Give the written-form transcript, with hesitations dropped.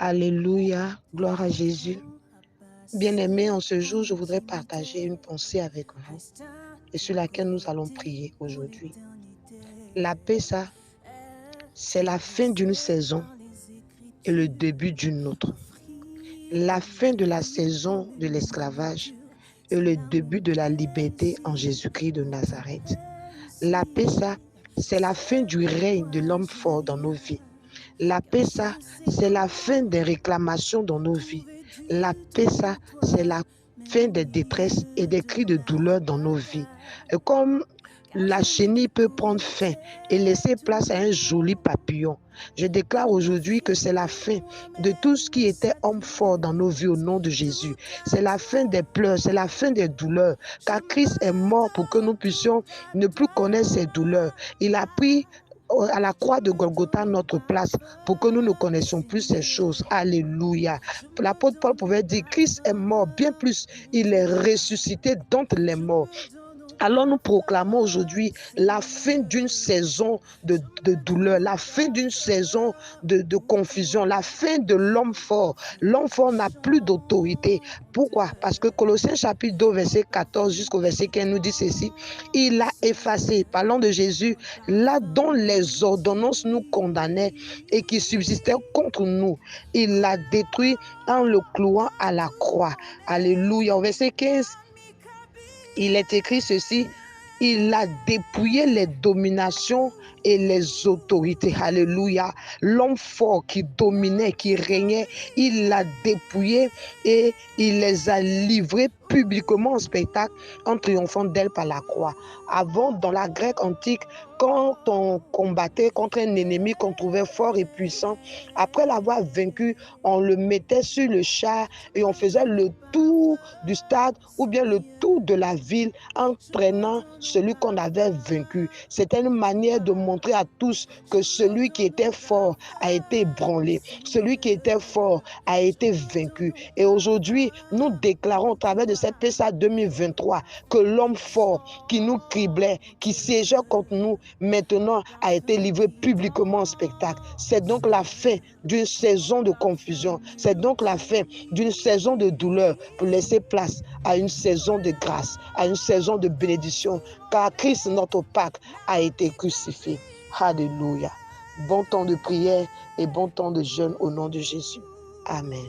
Alléluia, gloire à Jésus. Bien-aimés, en ce jour, je voudrais partager une pensée avec vous et sur laquelle nous allons prier aujourd'hui. La paix, ça, c'est la fin d'une saison et le début d'une autre. La fin de la saison de l'esclavage et le début de la liberté en Jésus-Christ de Nazareth. La paix, ça, c'est la fin du règne de l'homme fort dans nos vies. La paix, ça, c'est la fin des réclamations dans nos vies. La paix, ça, c'est la fin des détresses et des cris de douleur dans nos vies. Et comme la chenille peut prendre fin et laisser place à un joli papillon, je déclare aujourd'hui que c'est la fin de tout ce qui était homme fort dans nos vies au nom de Jésus. C'est la fin des pleurs, c'est la fin des douleurs, car Christ est mort pour que nous puissions ne plus connaître ces douleurs. Il a pris à la croix de Golgotha notre place pour que nous ne connaissions plus ces choses. Alléluia. L'apôtre Paul pouvait dire, Christ est mort, bien plus, il est ressuscité d'entre les morts. Alors nous proclamons aujourd'hui la fin d'une saison de douleur, la fin d'une saison de confusion, la fin de l'homme fort. L'homme fort n'a plus d'autorité. Pourquoi? Parce que Colossiens chapitre 2, verset 14 jusqu'au verset 15 nous dit ceci. Il a effacé, parlant de Jésus, là dont les ordonnances nous condamnaient et qui subsistaient contre nous. Il l'a détruit en le clouant à la croix. Alléluia. Au verset 15, il est écrit ceci, il a dépouillé les dominations et les autorités. Alléluia. L'homme fort qui dominait, qui régnait, il l'a dépouillé et il les a livrés publiquement en spectacle en triomphant d'elle par la croix. Avant, dans la Grèce antique, quand on combattait contre un ennemi qu'on trouvait fort et puissant, après l'avoir vaincu, on le mettait sur le char et on faisait le tour du stade ou bien le tour de la ville en prenant celui qu'on avait vaincu. C'était une manière de montrer à tous que celui qui était fort a été ébranlé, celui qui était fort a été vaincu. Et aujourd'hui, nous déclarons au travers de cette PSA 2023 que l'homme fort qui nous criblait, qui siégeait contre nous, maintenant a été livré publiquement en spectacle. C'est donc la fin d'une saison de confusion. C'est donc la fin d'une saison de douleur pour laisser place à une saison de grâce, à une saison de bénédiction, car Christ, notre Pâque, a été crucifié. Alléluia. Bon temps de prière et bon temps de jeûne au nom de Jésus. Amen.